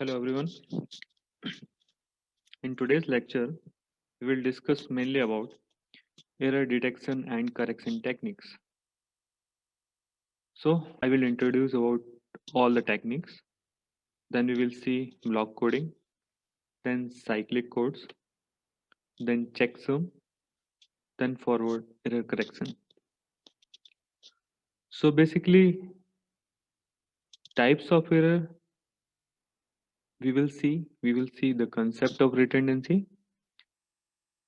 Hello everyone. In today's lecture, we will discuss mainly about error detection and correction techniques. So, I will introduce about all the techniques. Then we will see block coding, then cyclic codes, then checksum, then forward error correction. So basically, types of error we will see the concept of redundancy.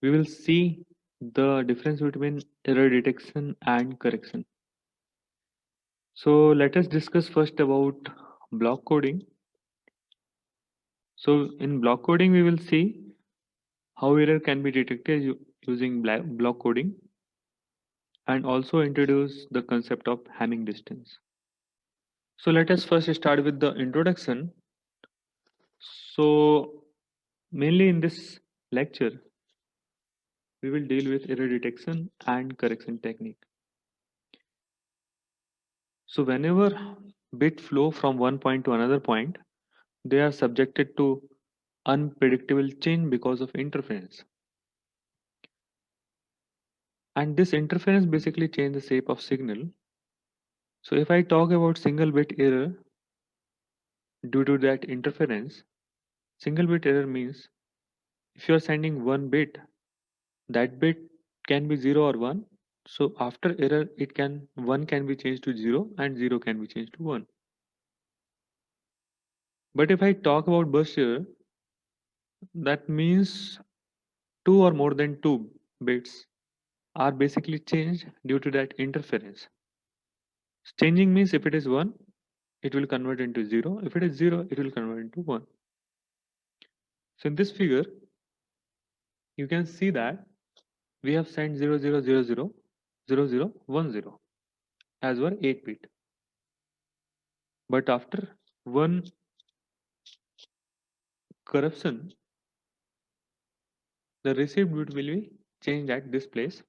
We will see the difference between error detection and correction. So let us discuss first about block coding. So in block coding, we will see how error can be detected using block coding and also introduce the concept of Hamming distance. So let us first start with the introduction. So mainly in this lecture, we will deal with error detection and correction technique. So whenever bit flow from one point to another point, they are subjected to unpredictable change because of interference. And this interference basically change the shape of signal. So if I talk about single bit error due to that interference, single bit error means if you are sending one bit, that bit can be 0 or 1. So after error, it can 1 can be changed to 0 and 0 can be changed to 1. But if I talk about burst error, that means two or more than two bits are basically changed due to that interference. Changing means if it is 1, it will convert into 0. If it is 0, it will convert into 1. So in this figure, you can see that we have sent 00000010 as our 8 bit. But after one corruption, the received bit will be changed at this place.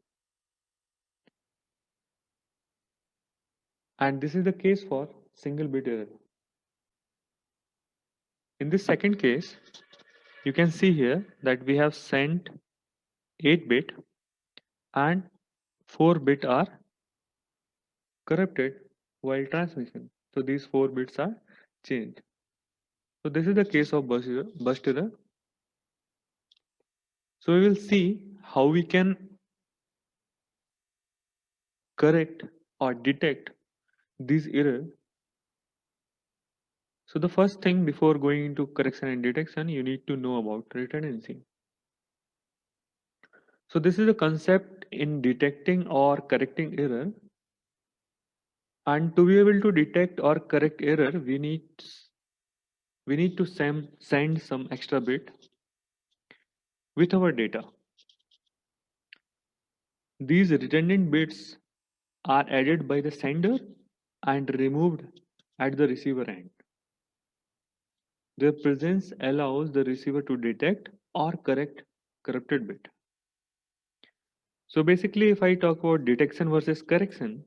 And this is the case for single bit error. In this second case, you can see here that we have sent 8 bit and 4 bit are corrupted while transmission. So these 4 bits are changed. So this is the case of burst error. So we will see how we can correct or detect these error. So the first thing before going into correction and detection, you need to know about redundancy. So this is a concept in detecting or correcting error. And to be able to detect or correct error, we need to send some extra bit with our data. These redundant bits are added by the sender and removed at the receiver end. Their presence allows the receiver to detect or correct corrupted bit. So basically, if I talk about detection versus correction,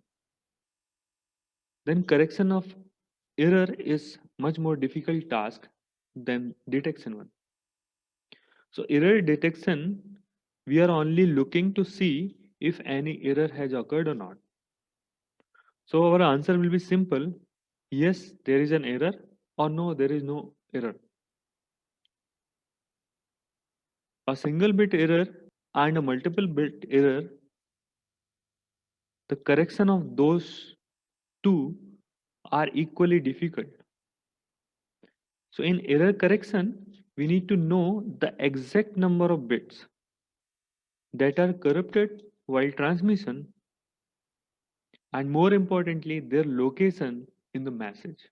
then correction of error is much more difficult task than detection one. So error detection, we are only looking to see if any error has occurred or not. So our answer will be simple. Yes, there is an error, or no, there is no error. A single bit error and a multiple bit error, the correction of those two are equally difficult. So in error correction, we need to know the exact number of bits that are corrupted while transmission, and more importantly, their location in the message.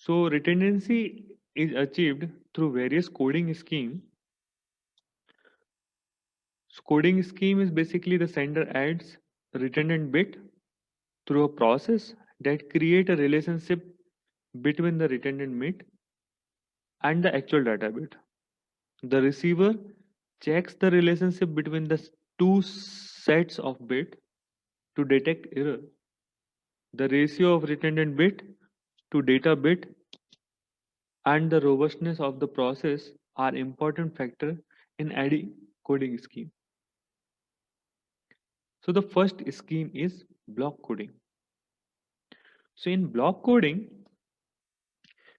So redundancy is achieved through various coding schemes. So coding scheme is basically the sender adds redundant bit through a process that create a relationship between the redundant bit and the actual data bit. The receiver checks the relationship between the two sets of bit to detect error. The ratio of redundant bit to data bit and the robustness of the process are important factor in any coding scheme. So the first scheme is block coding. So in block coding,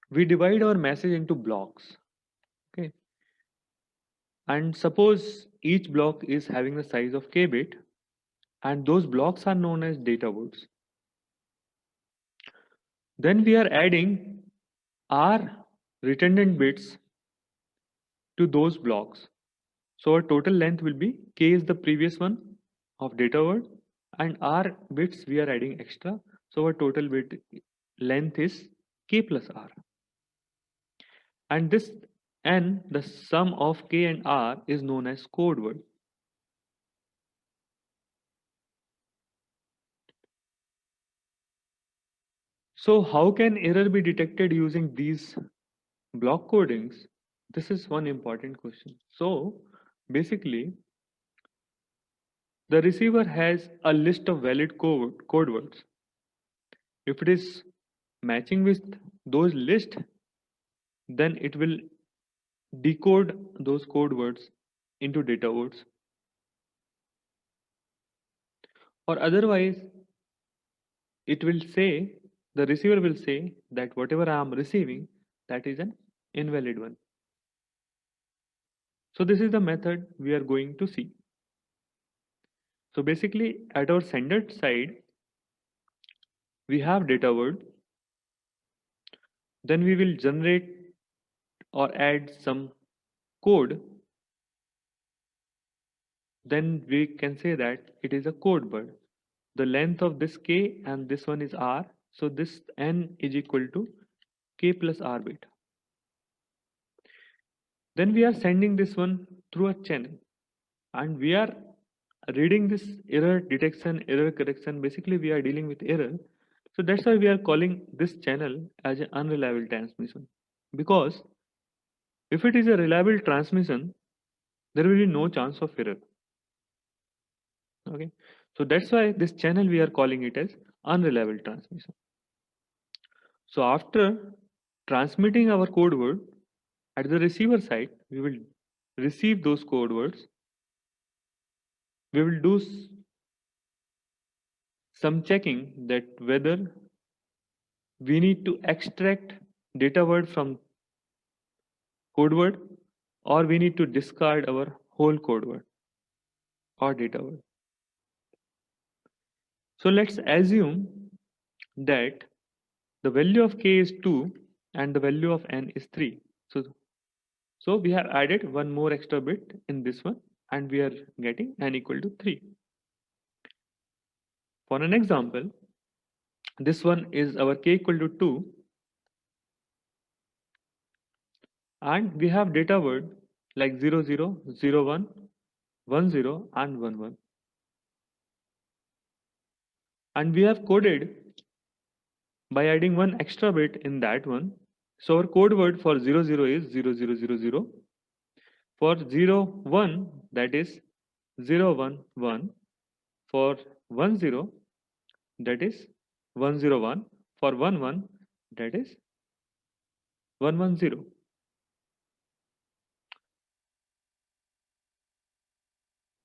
we divide our message into blocks. Okay. And suppose each block is having the size of k bit, and those blocks are known as data words. Then we are adding r redundant bits to those blocks. So our total length will be k is the previous one of data word, and r bits we are adding extra. So our total bit length is k plus r. And this n, the sum of k and r, is known as code word. So how can error be detected using these block codings? This is one important question. So basically, the receiver has a list of valid code words. If it is matching with those lists, then it will decode those code words into data words. Or otherwise, it will say, the receiver will say that whatever I am receiving, that is an invalid one. So this is the method we are going to see. So basically at our sender side, we have data word, then we will generate or add some code, then we can say that it is a code word. The length of this k and this one is r, so this n is equal to k plus r bit. Then we are sending this one through a channel, and we are reading this error detection, error correction. Basically we are dealing with error, so that's why we are calling this channel as an unreliable transmission, because if it is a reliable transmission, there will be no chance of error. Okay, so that's why this channel we are calling it as unreliable transmission. So after transmitting our code word at the receiver side, we will receive those code words. We will do some checking that whether we need to extract data word from code word, or we need to discard our whole code word or data word. So let's assume that the value of k is 2 and the value of n is 3. So we have added one more extra bit in this one, and we are getting n equal to 3. For an example, this one is our k equal to 2, and we have data word like 0, 0, 0, 1, 1, 0 and 1, 1. And we have coded by adding one extra bit in that one. So our code word for 0, 0 is 0, 0, 0, 0. For 0, 1, that is 0, 1, 1. For 1, 0, that is 1, 0, 1. For 1, 1, that is 1, 1, 0.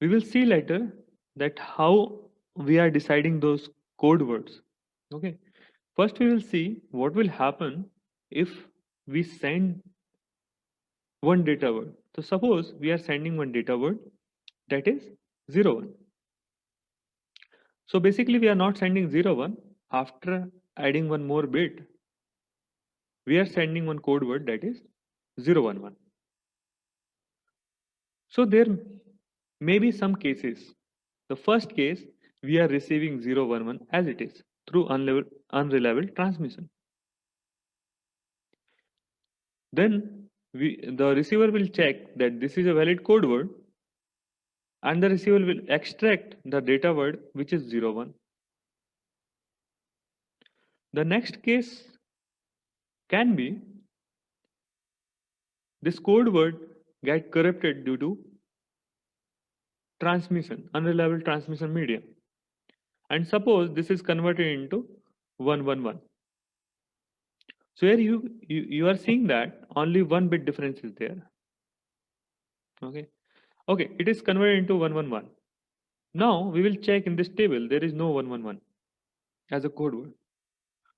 We will see later that how we are deciding those code words. Okay. First, we will see what will happen if we send one data word. So suppose we are sending one data word that is 0, 1. So basically we are not sending 0, 1. After adding one more bit, we are sending one code word that is 0, 1, 1. So there may be some cases. The first case, we are receiving 0, 1, 1 as it is through unreliable transmission. Then the receiver will check that this is a valid code word, and the receiver will extract the data word which is 0, 1. The next case can be this code word get corrupted due to transmission, unreliable transmission medium. And suppose this is converted into 111. So here you are seeing that only 1 bit difference is there. Okay. Okay, it is converted into 111. Now we will check in this table there is no 111 as a code word.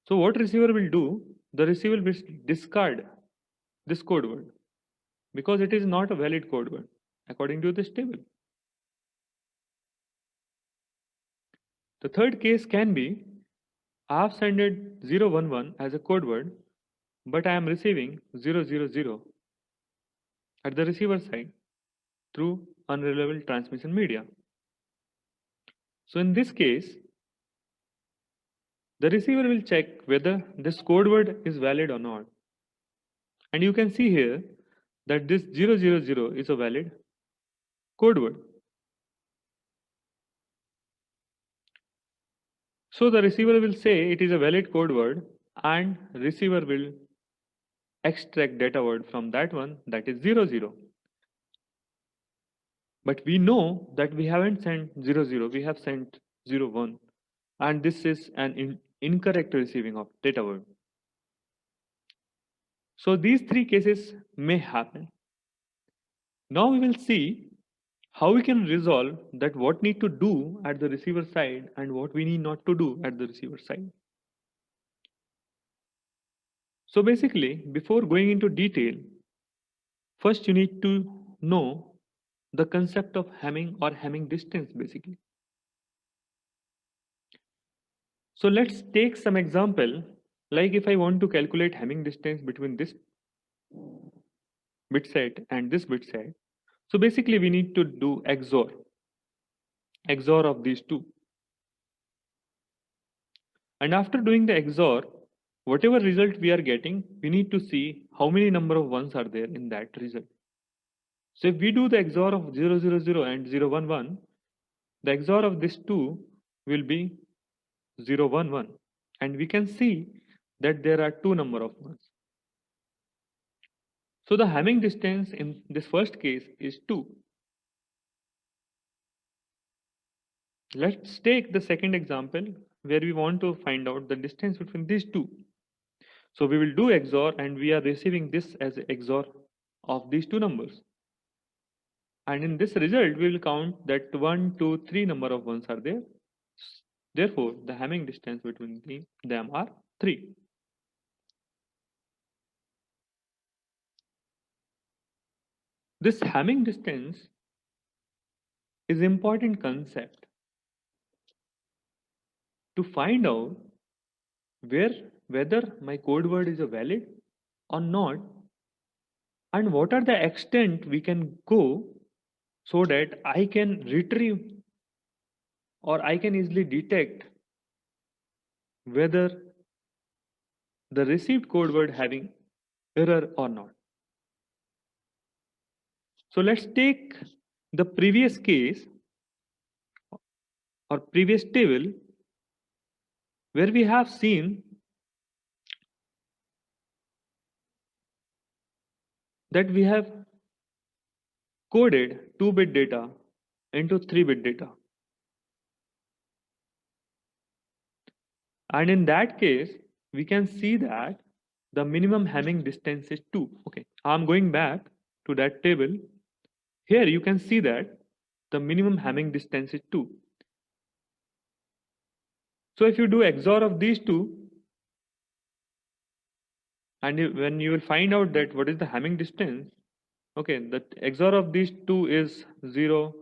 So what receiver will do? The receiver will discard this code word because it is not a valid code word according to this table. The third case can be I have sent 011 as a code word, but I am receiving 000 at the receiver side through unreliable transmission media. So in this case, the receiver will check whether this code word is valid or not. And you can see here that this 000 is a valid code word. So the receiver will say it is a valid code word and receiver will extract data word from that one, that is 00. But we know that we haven't sent 00, we have sent 01, and this is an incorrect receiving of data word. So these three cases may happen. Now we will see how we can resolve that what need to do at the receiver side and what we need not to do at the receiver side. So basically, before going into detail, first you need to know the concept of Hamming or Hamming distance basically. So let's take some example, like if I want to calculate Hamming distance between this bit set and this bit set. So basically we need to do XOR of these two. And after doing the XOR, whatever result we are getting, we need to see how many number of ones are there in that result. So if we do the XOR of 000 and 011, the XOR of this two will be 011. And we can see that there are two number of ones. So the Hamming distance in this first case is 2. Let's take the second example where we want to find out the distance between these two. So we will do XOR and we are receiving this as XOR of these two numbers. And in this result, we will count that 1, 2, 3 number of ones are there. Therefore, the Hamming distance between them are 3. This Hamming distance is important concept to find out whether my code word is a valid or not, and what are the extent we can go so that I can retrieve or I can easily detect whether the received code word having error or not. So let's take the previous case or previous table where we have seen that we have coded 2-bit data into 3-bit data. And in that case, we can see that the minimum Hamming distance is 2. Okay, I'm going back to that table. Here you can see that the minimum Hamming distance is 2. So if you do XOR of these two, and when you will find out that what is the Hamming distance, okay, the XOR of these two is 0,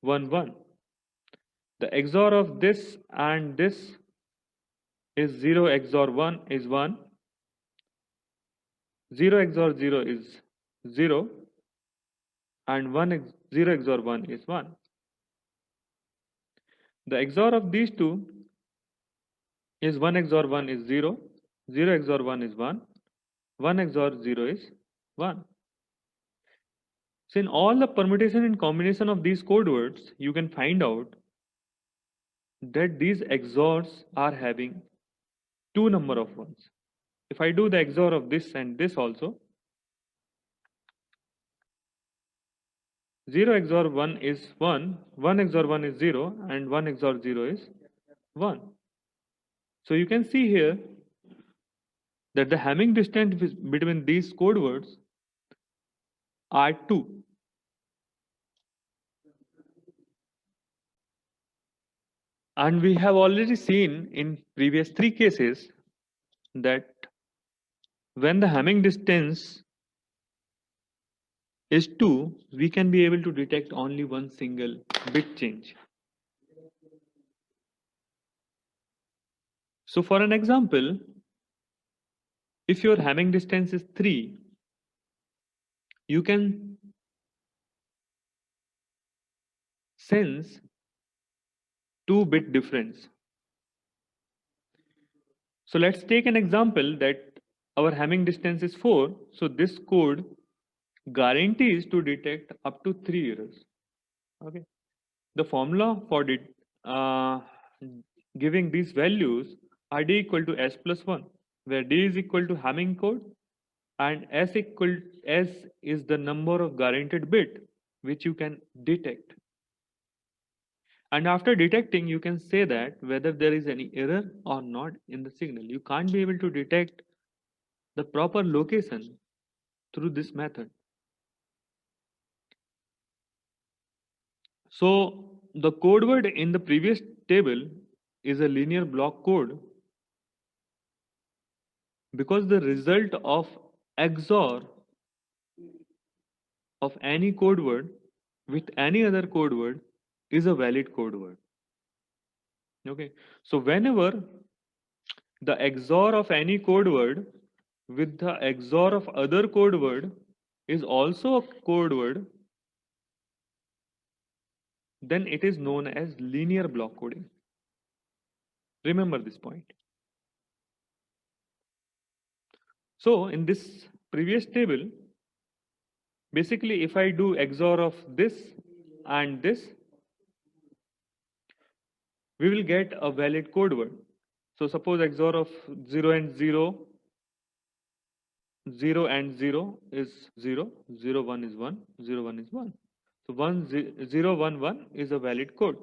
1, 1. The XOR of this and this is 0 XOR 1 is 1. 0 XOR 0 is 0. And 0 XOR 1 is 1. The XOR of these two is 1 XOR 1 is 0. 0 XOR 1 is 1. 1 XOR 0 is 1. So in all the permutation and combination of these code words, you can find out that these XORs are having two number of ones. If I do the XOR of this and this also, 0 XOR 1 is 1, 1 XOR 1 is 0, and 1 XOR 0 is 1. So you can see here that the Hamming distance between these code words are 2. And we have already seen in previous 3 cases that when the Hamming distance is 2, we can be able to detect only one single bit change. So for an example, if your Hamming distance is 3, you can sense 2-bit difference. So let's take an example that our Hamming distance is 4. So this code guarantees to detect up to 3 errors. Okay. The formula for uh, giving these values are d equal to s plus 1, where d is equal to Hamming code and s is the number of guaranteed bit which you can detect. And after detecting, you can say that whether there is any error or not in the signal. You can't be able to detect the proper location through this method. So the code word in the previous table is a linear block code because the result of XOR of any code word with any other code word is a valid code word. Okay, so whenever the XOR of any code word with the XOR of other code word is also a code word, then it is known as linear block coding. Remember this point. So in this previous table, basically if I do XOR of this and this, we will get a valid code word. So suppose XOR of 0 and 0, 0 and 0 is 0, 0, 1 is 1, 0, 1 is 1. So 0, 1, 1 is a valid code.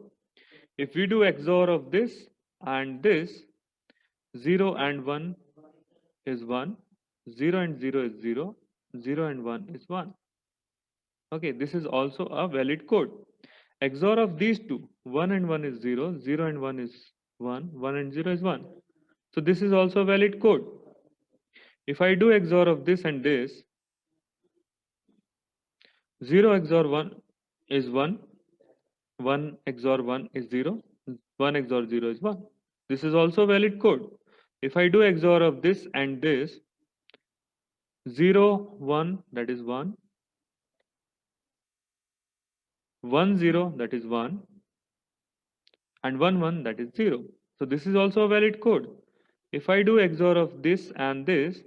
If we do XOR of this and this, 0 and 1 is 1, 0 and 0 is 0, 0 and 1 is 1. Okay, this is also a valid code. XOR of these two, 1 and 1 is 0, 0 and 1 is 1, 1 and 0 is 1. So this is also a valid code. If I do XOR of this and this, 0 XOR 1 is 1, 1 XOR 1 is 0, 1 XOR 0 is 1. This is also valid code. If I do XOR of this and this, 0, 1 that is 1, 1, 0 that is 1, and 1, 1 that is 0. So this is also a valid code. If I do XOR of this and this,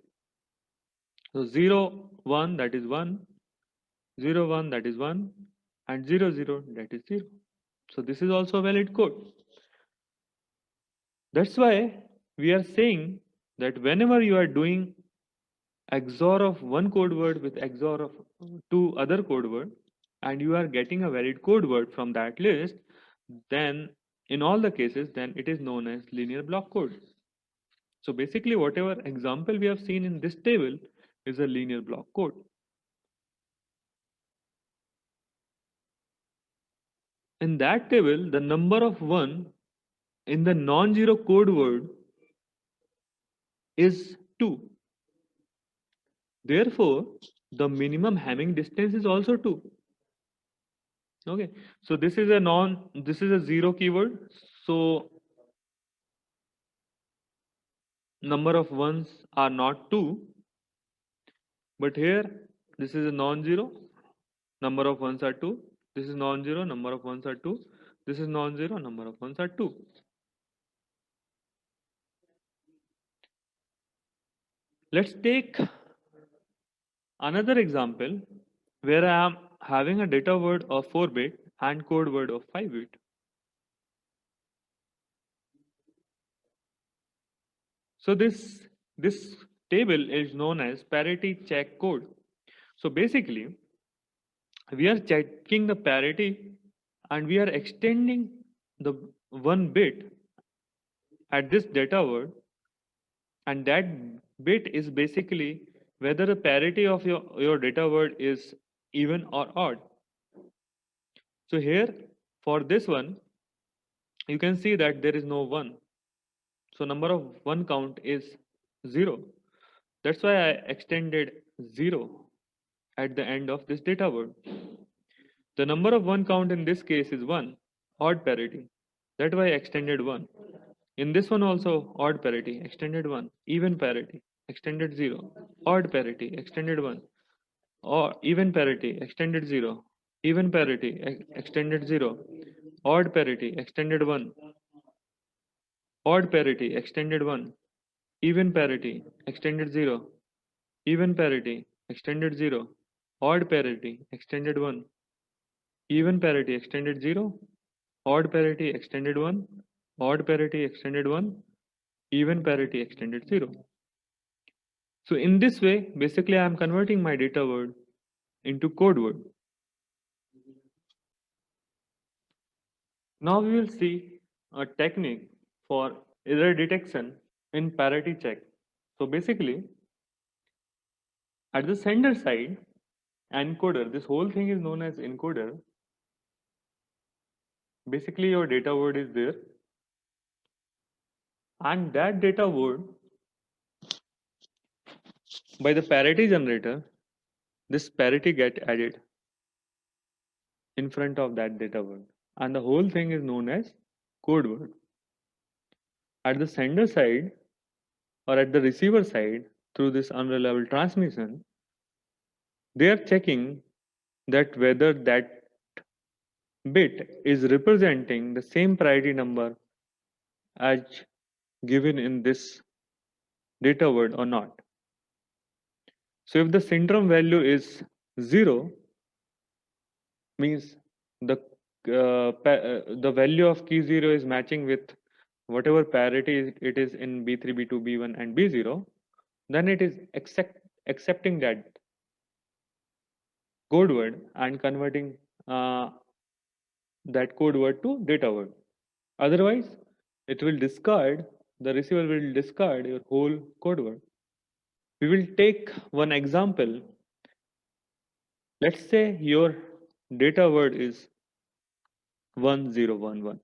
so 0, 1 that is 1, 0, 1 that is 1, and 0, 0 that is 0. So this is also a valid code. That's why we are saying that whenever you are doing XOR of one code word with XOR of two other code word, and you are getting a valid code word from that list, then in all the cases, then it is known as linear block code. So basically whatever example we have seen in this table is a linear block code. In that table, the number of 1 in the non-zero code word is 2. Therefore, the minimum Hamming distance is also 2. Okay, so this is a 0 keyword. So number of ones are not 2, but here this is a non-zero, number of ones are 2. This is non-zero, number of ones are 2. This is non-zero, number of ones are 2. Let's take another example where I am having a data word of 4-bit and code word of 5-bit. So this table is known as parity check code. So basically, we are checking the parity and we are extending the one bit at this data word, and that bit is basically whether the parity of your data word is even or odd. So here for this one you can see that there is no 1, so number of 1 count is 0. That's why I extended 0 at the end of this data word. The number of 1 count in this case is 1, odd parity. That's why I extended 1. In this one also odd parity, extended 1, even parity, extended 0, odd parity, extended 1, or even parity, extended 0, even parity, extended 0, odd parity, extended 1, odd parity, extended 1, even parity, extended 0, even parity, extended 0, odd parity, extended 1, even parity, extended 0, odd parity, extended 1, odd parity, extended 1, even parity, extended 0. So in this way, basically I am converting my data word into code word. Now we will see a technique for error detection in parity check. So basically at the sender side, encoder, this whole thing is known as encoder. Basically your data word is there, and that data word by the parity generator, this parity get added in front of that data word, and the whole thing is known as code word. At the sender side or at the receiver side, through this unreliable transmission, they are checking that whether that bit is representing the same priority number as given in this data word or not. So if the syndrome value is 0, means the value of key 0 is matching with whatever parity it is in B3, B2, B1 and B0, then it is accepting that code word and converting uh, that code word to data word. Otherwise, it will discard, the receiver will discard your whole code word. We will take one example. Let's say your data word is 1011,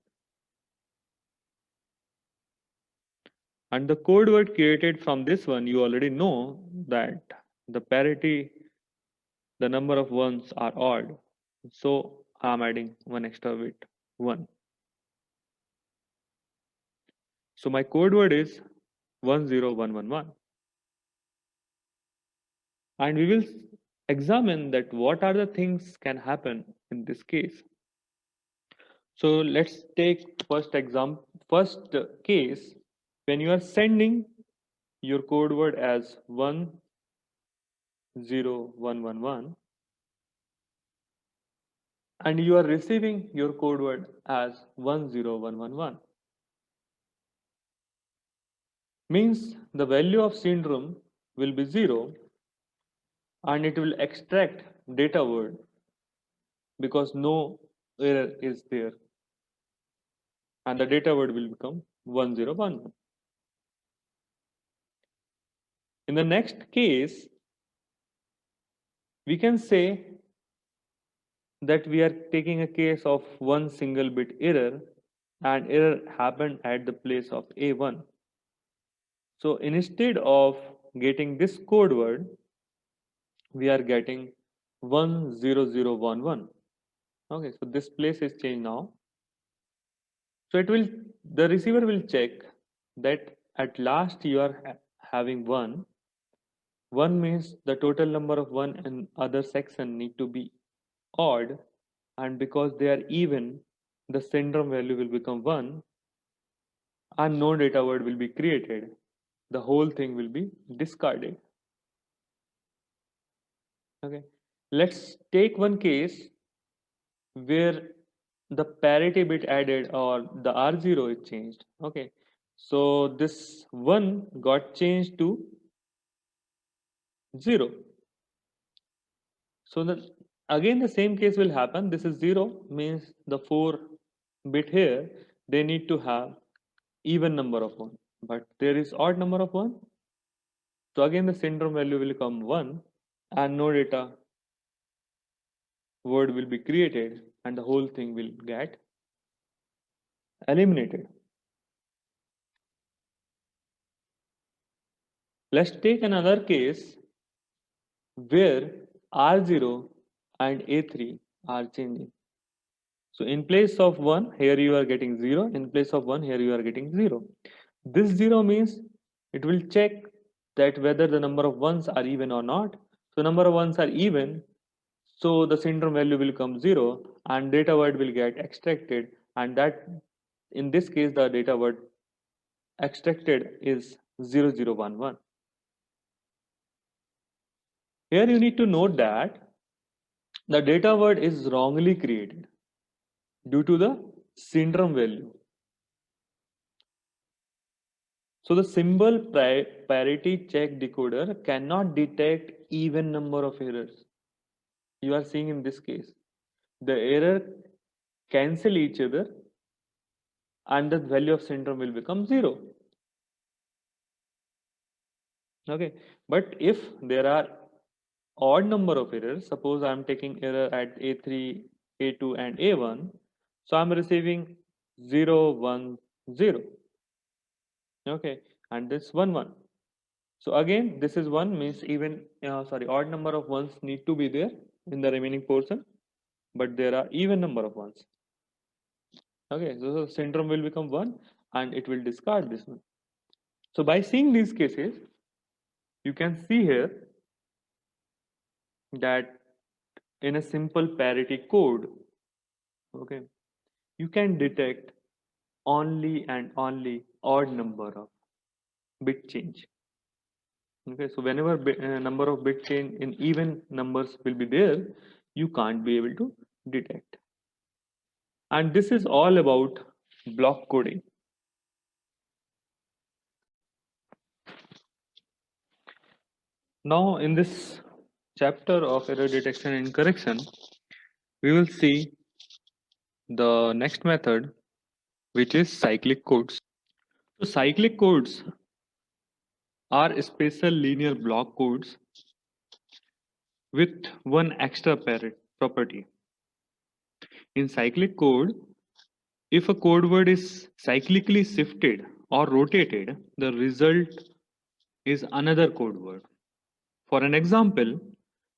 and the code word created from this one, you already know that the parity, the number of ones are odd. So I'm adding one extra bit, 1. So my code word is 10111. And we will examine that what are the things can happen in this case. So let's take first case when you are sending your code word as 10111 and you are receiving your code word as 10111, means the value of syndrome will be 0 and it will extract data word because no error is there, and the data word will become 1011. In the next case, we can say that we are taking a case of one single bit error, and error happened at the place of A1. So instead of getting this code word, we are getting 10011. Okay, so this place is changed now. So the receiver will check that at last you are having 1. 1 means the total number of 1 in other section need to be odd, and because they are even, the syndrome value will become 1 and no data word will be created. The whole thing will be discarded. Okay, let's take one case where the parity bit added or the R0 is changed. Okay, so this 1 got changed to 0. So Again, the same case will happen. This is 0 means the 4 bit here, they need to have even number of 1. But there is odd number of 1. So again, the syndrome value will come 1 and no data word will be created and the whole thing will get eliminated. Let's take another case where R0 and A3 are changing. So in place of 1, here you are getting 0. In place of 1, here you are getting 0. This 0 means it will check that whether the number of ones are even or not. So number of ones are even, so the syndrome value will come 0 and data word will get extracted, and that in this case the data word extracted is 0011. Here you need to note that the data word is wrongly created due to the syndrome value. So the symbol parity check decoder cannot detect even number of errors. You are seeing in this case, the error cancel each other and the value of syndrome will become 0. Okay, but if there are odd number of errors, suppose I am taking error at A3, A2 and A1, so I am receiving 0, 1, 0. Okay, and this 1, 1. So again, this is 1 means even, odd number of ones need to be there in the remaining portion, but there are even number of ones. Okay, so the syndrome will become 1 and it will discard this one. So by seeing these cases, you can see here that in a simple parity code, okay, you can detect only and only odd number of bit change. Okay, so whenever number of bit change in even numbers will be there, you can't be able to detect. And this is all about block coding. Now, in this chapter of error detection and correction, we will see the next method, which is cyclic codes. So cyclic codes are special linear block codes with one extra property. In cyclic code, if a code word is cyclically shifted or rotated, the result is another code word. For an example,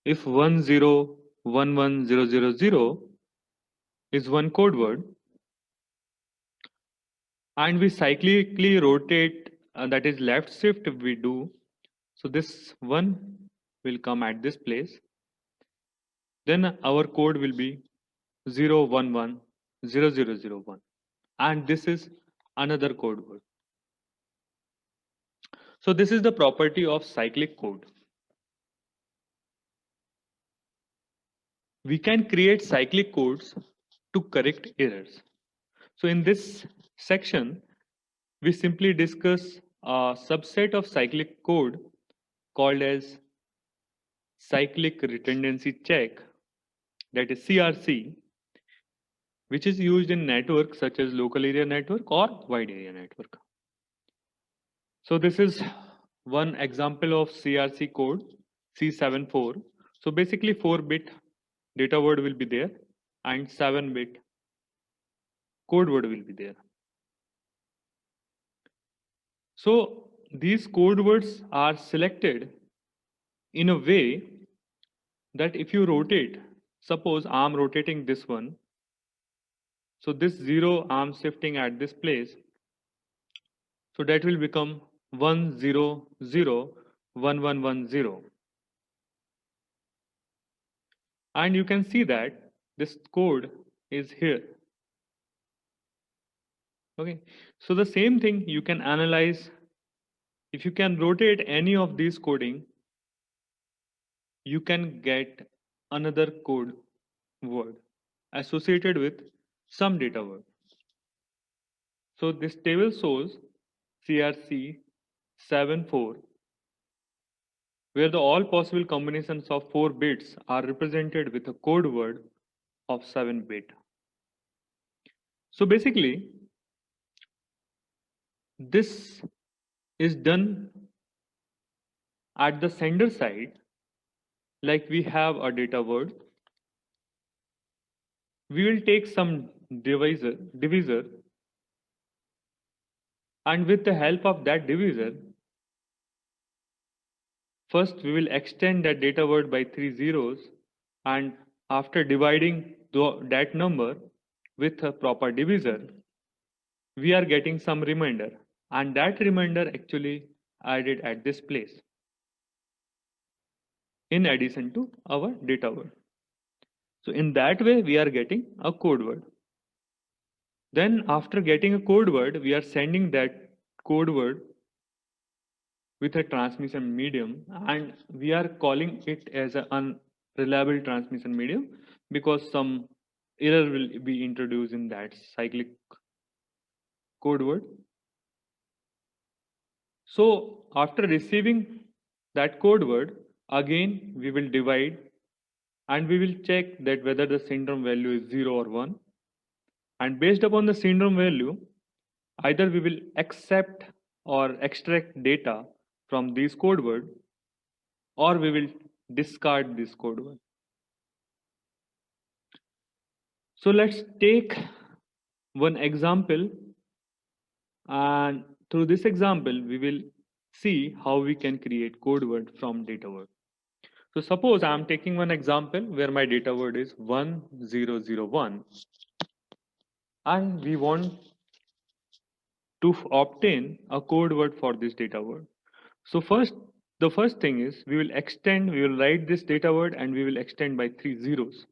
if 1011000 is one code word and we cyclically rotate, that is left shift we do, so this one will come at this place, then our code will be 0110001, and this is another code word. So this is the property of cyclic code. We can create cyclic codes to correct errors. So in this section, we simply discuss a subset of cyclic code called as cyclic redundancy check, that is CRC, which is used in networks such as local area network or wide area network. So this is one example of CRC code, C74. So basically 4-bit data word will be there and 7-bit code word will be there. So these code words are selected in a way that if you rotate, suppose I'm rotating this one, so this 0 I'm shifting at this place, so that will become 1001110, and you can see that this code is here. Okay, so the same thing you can analyze. If you can rotate any of these coding, you can get another code word associated with some data word. So this table shows CRC 74 where the all possible combinations of 4 bits are represented with a code word of 7 bit. So basically, this is done at the sender side, like we have a data word. We will take some divisor, and with the help of that divisor, first we will extend that data word by 3 zeros, and after dividing that number with a proper divisor, we are getting some remainder, and that remainder actually added at this place in addition to our data word. So in that way, we are getting a code word. Then after getting a code word, we are sending that code word with a transmission medium, and we are calling it as an unreliable transmission medium because some error will be introduced in that cyclic code word. So after receiving that code word, again we will divide and we will check that whether the syndrome value is 0 or 1. And based upon the syndrome value, either we will accept or extract data from this code word, or we will discard this code word. So let's take one example, and through this example we will see how we can create code word from data word. So suppose I am taking one example where my data word is 1001, and we want to obtain a code word for this data word. So the first thing is we will write this data word and we will extend by 3 zeros.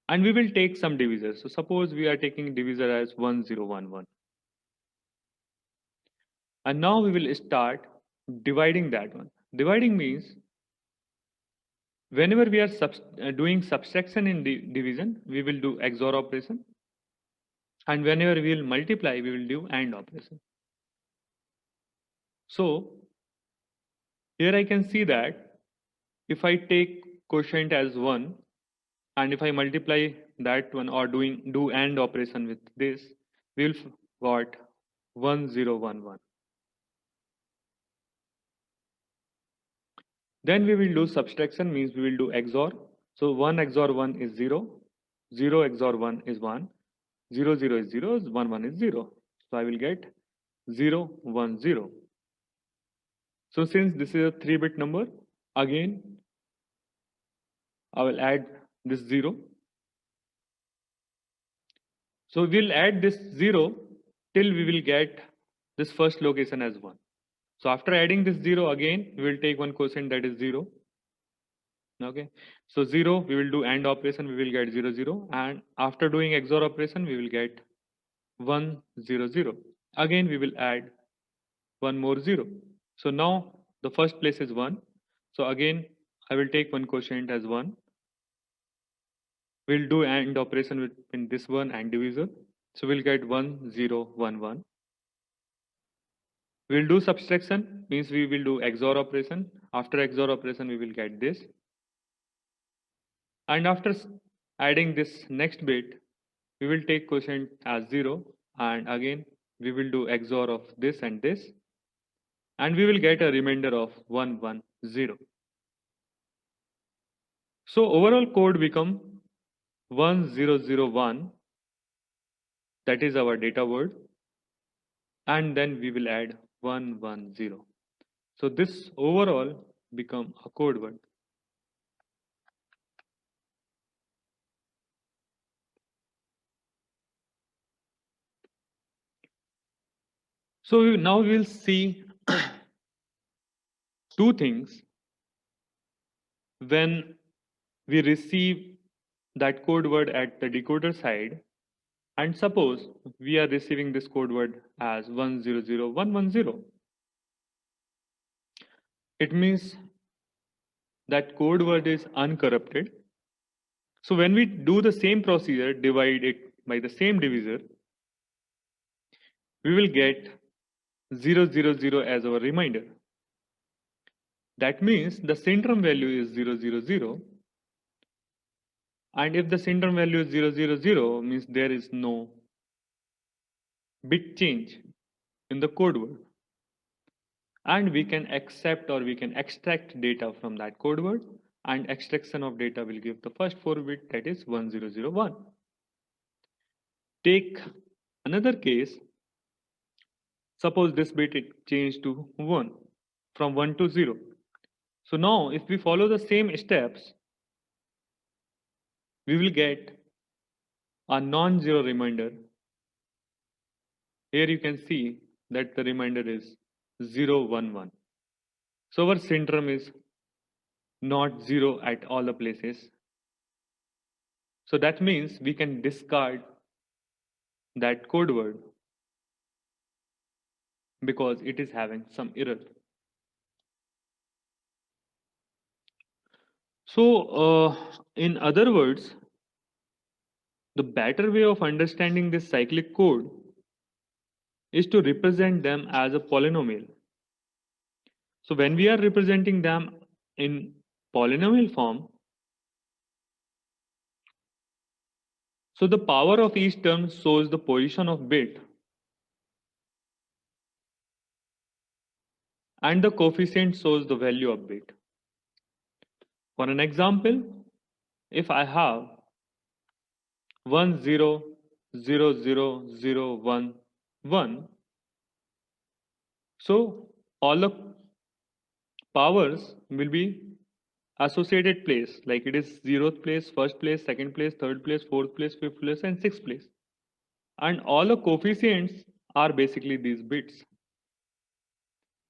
And we will take some divisors. So suppose we are taking divisor as 1011. And now we will start dividing that one. Dividing means whenever we are doing subtraction in division, we will do XOR operation. And whenever we will multiply, we will do AND operation. So here I can see that if I take quotient as 1, and if I multiply that one or do AND operation with this, we will got 1011. Then we will do subtraction, means we will do XOR. So 1 XOR 1 is 0, 0 XOR 1 is 1, 0 0 is 0, 1 1 is 0. So I will get 0 1 0. So since this is a 3-bit number, again I will add this 0. So we'll add this 0 till we will get this first location as 1. So after adding this 0 again, we will take one quotient that is 0. Okay. So 0, we will do AND operation, we will get 0 0. And after doing XOR operation, we will get 1 0 0. Again, we will add one more 0. So now the first place is 1. So again, I will take one quotient as 1. We'll do AND operation in this one and divisor. So we'll get 1 0 1 1. We'll do subtraction, means we will do XOR operation. After XOR operation, we will get this. And after adding this next bit, we will take quotient as 0, and again we will do XOR of this and this, and we will get a remainder of 1 1 0. So overall code become 1001, that is our data word, and then we will add 110. So this overall become a code word. So now we will see two things when we receive that code word at the decoder side, and suppose we are receiving this code word as 100110. It means that code word is uncorrupted. So when we do the same procedure, divide it by the same divisor, we will get 000 as our reminder. That means the syndrome value is 0, 0, 0. And if the syndrome value is 0, 0, 0, means there is no bit change in the code word. And we can accept or we can extract data from that code word, and extraction of data will give the first 4 bit, that is 1001. Take another case. Suppose this bit it changed to 1 from 1 to 0. So now if we follow the same steps, we will get a non-zero reminder. Here you can see that the reminder is 0, 1, 1. So our syndrome is not 0 at all the places. So that means we can discard that code word because it is having some error. So in other words, the better way of understanding this cyclic code is to represent them as a polynomial. So when we are representing them in polynomial form, so the power of each term shows the position of bit and the coefficient shows the value of bit. For an example, if I have 1 0 0 0 0 1 1, so all the powers will be associated place, like it is 0th place, 1st place, 2nd place, 3rd place, 4th place, 5th place, and 6th place. And all the coefficients are basically these bits.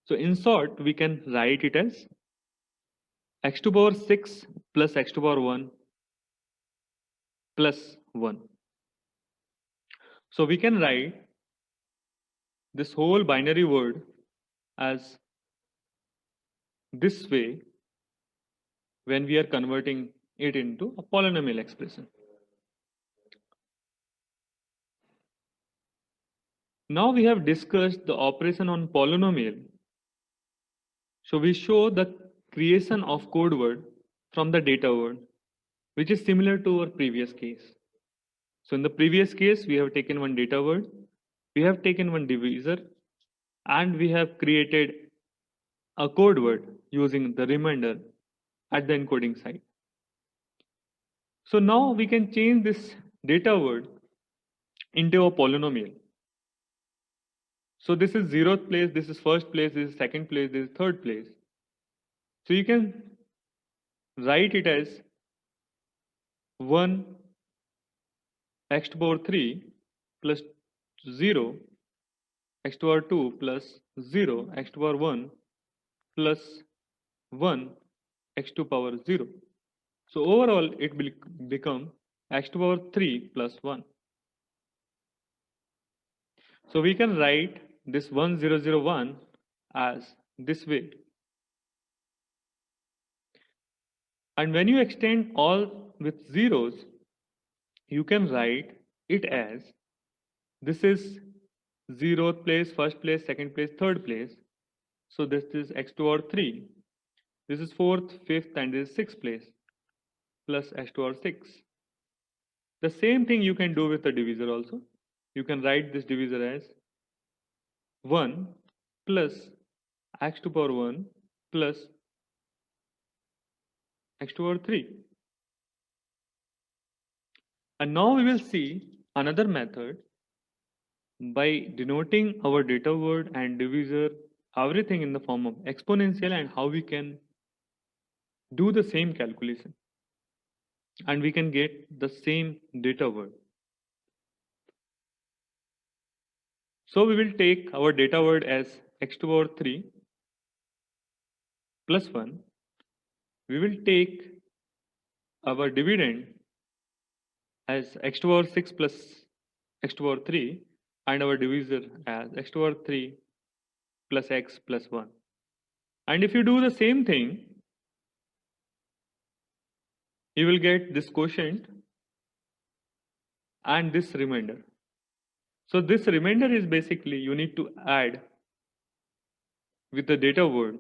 So in short, we can write it as x to power 6 plus x to power 1 plus 1. So we can write this whole binary word as this way when we are converting it into a polynomial expression. Now we have discussed the operation on polynomial. So we show the creation of code word from the data word, which is similar to our previous case. So in the previous case, we have taken one data word, we have taken one divisor, and we have created a code word using the remainder at the encoding side. So now we can change this data word into a polynomial. So this is 0th place, this is 1st place, this is 2nd place, this is 3rd place. So you can write it as 1 x to power 3 plus 0 x to power 2 plus 0 x to power 1 plus 1 x to power 0. So overall it will become x to power 3 plus 1. So we can write this 1001 as this way. And when you extend all with zeros, you can write it as this is 0th place, 1st place, 2nd place, 3rd place. So this is x to power 3. This is 4th, 5th, and this is 6th place plus x to power 6. The same thing you can do with the divisor also. You can write this divisor as 1 plus x to power 1 plus x to power 3. And now we will see another method by denoting our data word and divisor, everything in the form of exponential, and how we can do the same calculation and we can get the same data word. So we will take our data word as x to power 3 plus 1. We will take our dividend as x to power 6 plus x to power 3 and our divisor as x to power 3 plus x plus 1. And if you do the same thing, you will get this quotient and this remainder. So this remainder is basically you need to add with the data word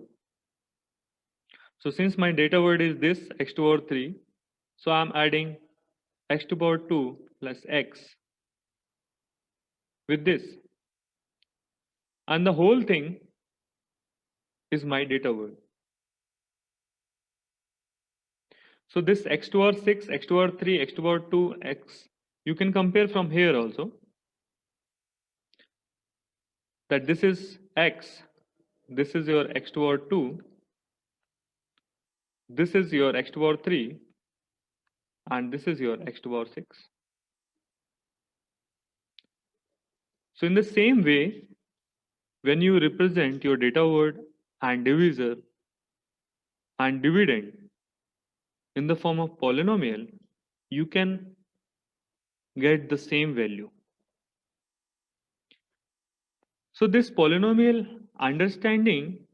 So since my data word is this x to the power 3, so I'm adding x to the power 2 plus x with this. And the whole thing is my data word. So this x to the power 6, x to the power 3, x to the power 2, x, you can compare from here also that this is x, this is your x to the power 2, this is your x to the power 3, and this is your x to the power 6. So in the same way, when you represent your data word and divisor and dividend in the form of polynomial, you can get the same value. So this polynomial understanding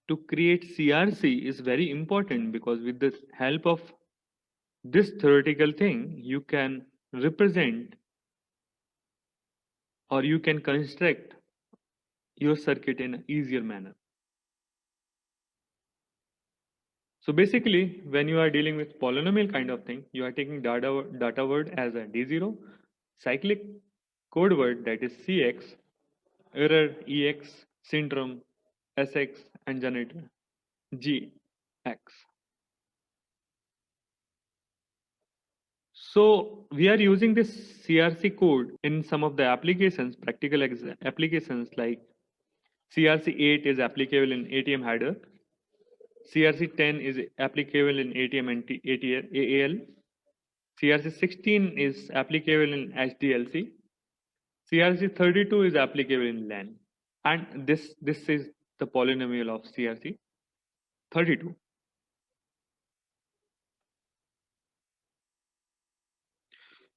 to create CRC is very important, because with the help of this theoretical thing, you can represent or you can construct your circuit in an easier manner. So basically, when you are dealing with polynomial kind of thing, you are taking data word as a D0, cyclic code word that is CX, error EX, syndrome SX, and generator GX. So we are using this CRC code in some of the applications, practical applications like CRC8 is applicable in ATM header, CRC10 is applicable in ATM and AAL, CRC16 is applicable in HDLC, CRC32 is applicable in LAN, and this is the polynomial of CRC32.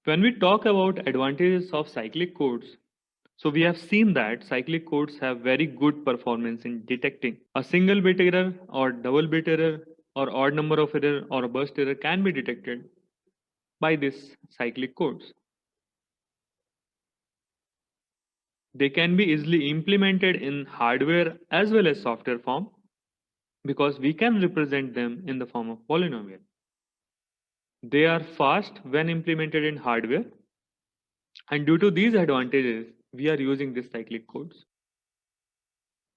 When we talk about advantages of cyclic codes, so we have seen that cyclic codes have very good performance in detecting a single bit error or double bit error or odd number of error or a burst error can be detected by this cyclic codes. They can be easily implemented in hardware as well as software form, because we can represent them in the form of polynomial. They are fast when implemented in hardware, and due to these advantages, we are using these cyclic codes.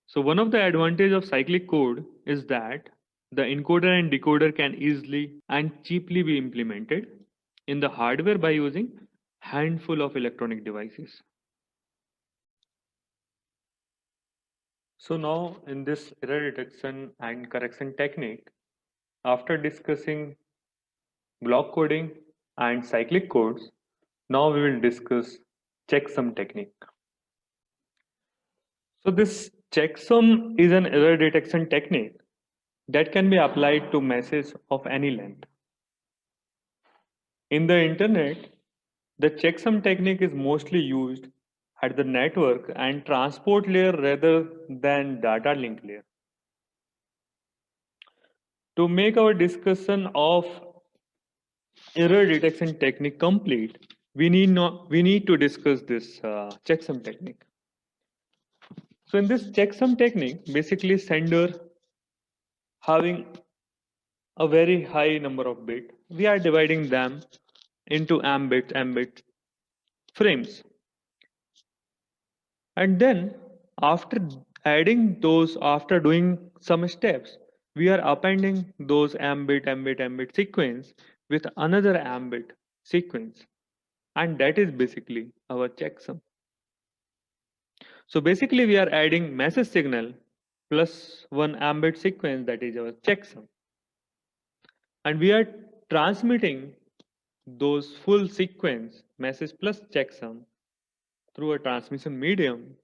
So one of the advantages of cyclic code is that the encoder and decoder can easily and cheaply be implemented in the hardware by using handful of electronic devices. So now in this error detection and correction technique, after discussing block coding and cyclic codes, now we will discuss checksum technique. So this checksum is an error detection technique that can be applied to meshes of any length. In the internet, the checksum technique is mostly used at the network and transport layer rather than data link layer. To make our discussion of error detection technique complete, we need to discuss this checksum technique. So in this checksum technique, basically sender having a very high number of bits, we are dividing them into mbit frames, and then after adding those, after doing some steps, we are appending those mbit sequence with another mbit sequence, and that is basically our checksum. So basically we are adding message signal plus one mbit sequence, that is our checksum, and we are transmitting those full sequence message plus checksum through a transmission medium,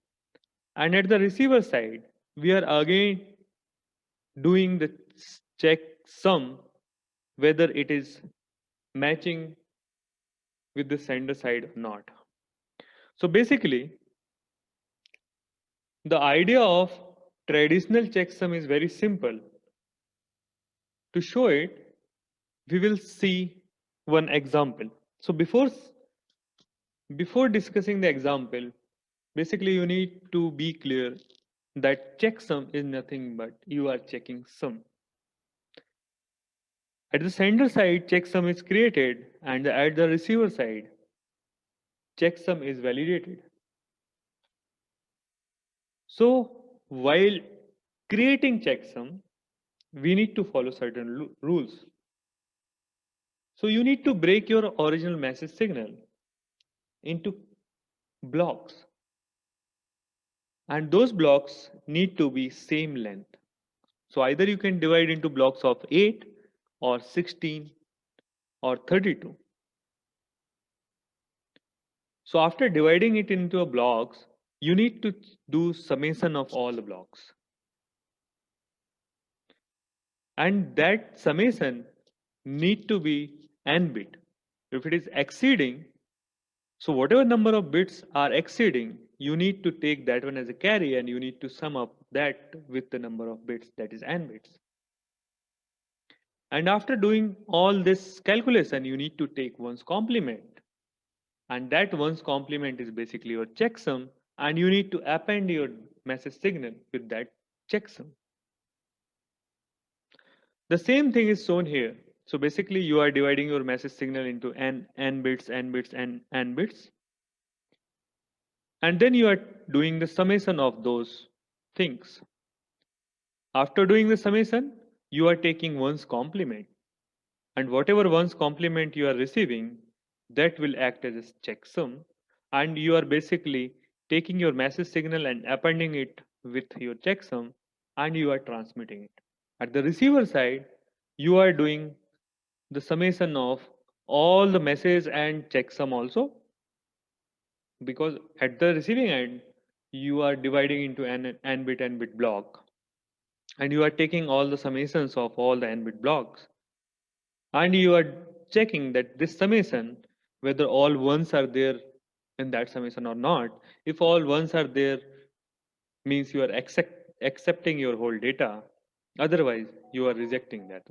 and at the receiver side we are again doing the checksum whether it is matching with the sender side or not. So basically the idea of traditional checksum is very simple. To show it, we will see one example. So before discussing the example, basically you need to be clear that checksum is nothing but you are checking sum. At the sender side, checksum is created, and at the receiver side, checksum is validated. So while creating checksum, we need to follow certain rules. So you need to break your original message signal into blocks, and those blocks need to be same length. So either you can divide into blocks of 8 or 16 or 32. So after dividing it into a blocks, you need to do summation of all the blocks. And that summation need to be n bit. If it is exceeding, so whatever number of bits are exceeding, you need to take that one as a carry and you need to sum up that with the number of bits, that is n bits. And after doing all this calculation, you need to take one's complement. And that one's complement is basically your checksum, and you need to append your message signal with that checksum. The same thing is shown here. So basically you are dividing your message signal into n bits, n bits, and n bits. And then you are doing the summation of those things. After doing the summation, you are taking one's complement. And whatever one's complement you are receiving, that will act as a checksum. And you are basically taking your message signal and appending it with your checksum, and you are transmitting it. At the receiver side, you are doing the summation of all the message and checksum also, because at the receiving end you are dividing into an n bit block, and you are taking all the summations of all the n bit blocks, and you are checking that this summation, whether all ones are there in that summation or not. If all ones are there, means you are accepting your whole data, otherwise you are rejecting that.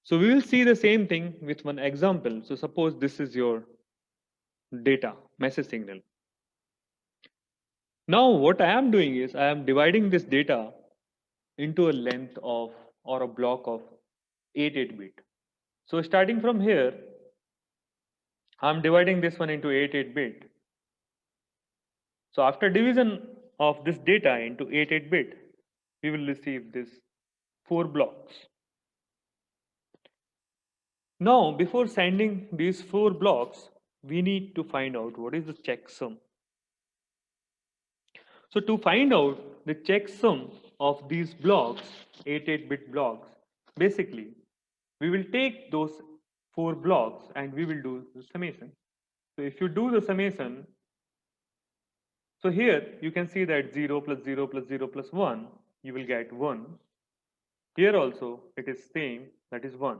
So we will see the same thing with one example. So suppose this is your data message signal. Now what I am doing is I am dividing this data into a length of or a block of 8 bit. So starting from here, I'm dividing this one into 8 bit. So after division of this data into 8 bit, we will receive this 4 blocks. Now before sending these 4 blocks, we need to find out what is the checksum. So to find out the checksum of these blocks, 8 bit blocks, basically we will take those 4 blocks and we will do the summation. So if you do the summation, so here you can see that 0 plus 0 plus 0 plus 1, you will get 1. Here also it is same, that is 1.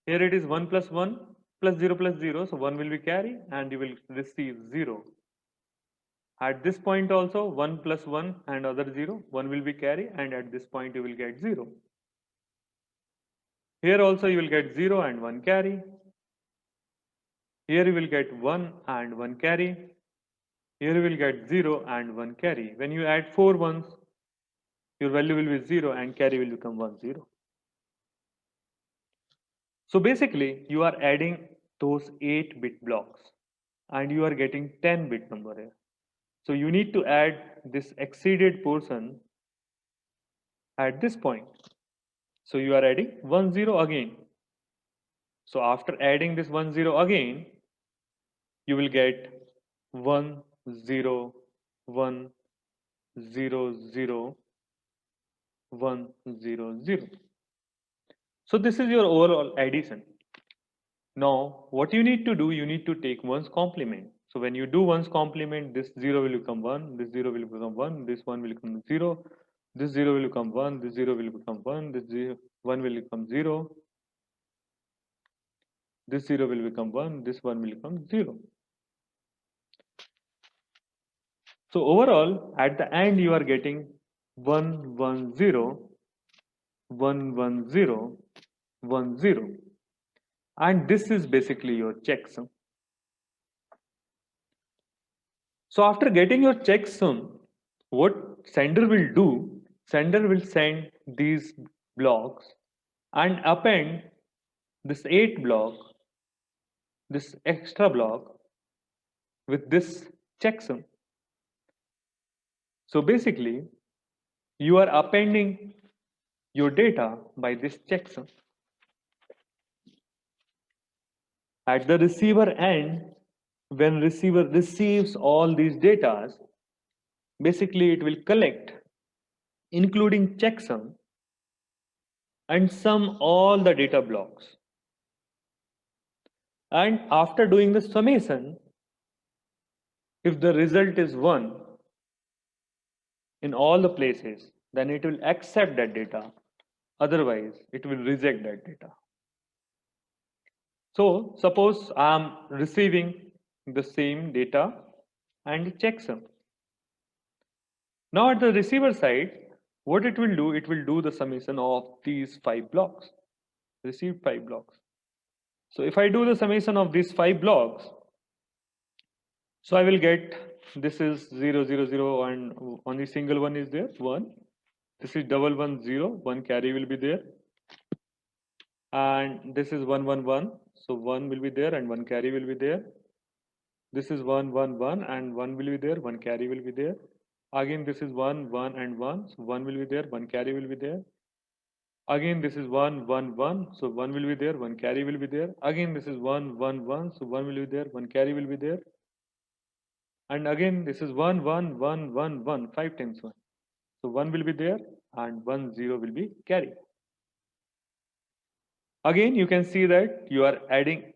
Here it is 1 plus 1 plus 0 plus 0, so 1 will be carry and you will receive 0. At this point also 1 plus 1 and other 0, 1 will be carry, and at this point you will get 0. Here also you will get 0 and 1 carry. Here you will get 1 and 1 carry. Here you will get 0 and 1 carry. When you add 4 ones, your value will be 0 and carry will become 1, 0. So basically you are adding those 8 bit blocks and you are getting 10 bit number here. So you need to add this exceeded portion at this point. So you are adding 1, 0 again. So after adding this 1, 0 again, you will get 1, 0, 1, 0, 0, 1, 0, 0. So this is your overall addition. Now what you need to do, you need to take one's complement. So when you do one's complement, this 0 will become 1, this 0 will become 1, this 1 will become 0, this 0 will become 1, this 0 will become 1, this 1 will become 0, this 0 will become 1, this 1 will become 0. So overall, at the end, you are getting 1, 1, 0, 1, 1, 0, 1, 0. And this is basically your checksum. So after getting your checksum, what sender will do, sender will send these blocks and append this 8 block, this extra block with this checksum. So basically, you are appending your data by this checksum. At the receiver end, when receiver receives all these data, basically it will collect, including checksum, and sum all the data blocks. And after doing the summation, if the result is 1 in all the places, then it will accept that data. Otherwise, it will reject that data. So suppose I am receiving the same data and checksum. Now at the receiver side, what it will do the summation of these 5 blocks, received 5 blocks. So if I do the summation of these 5 blocks, so I will get this is 0, 0, 0, and only single one is there, 1. This is double 1, 0, 1 carry will be there. And this is 1, 1, 1, so 1 will be there and 1 carry will be there. This is 1, 1, 1, and 1 will be there, 1 carry will be there. Again, this is 1, 1, and 1, so 1 will be there, 1 carry will be there. Again, this is 1, 1, 1, so 1 will be there, 1 carry will be there. Again, this is 1, 1, 1, so 1 will be there, 1 carry will be there. And again, this is 1, 1, 1, 1, 1, 5 times 1. So 1 will be there and 1, 0 will be carry. Again, you can see that you are adding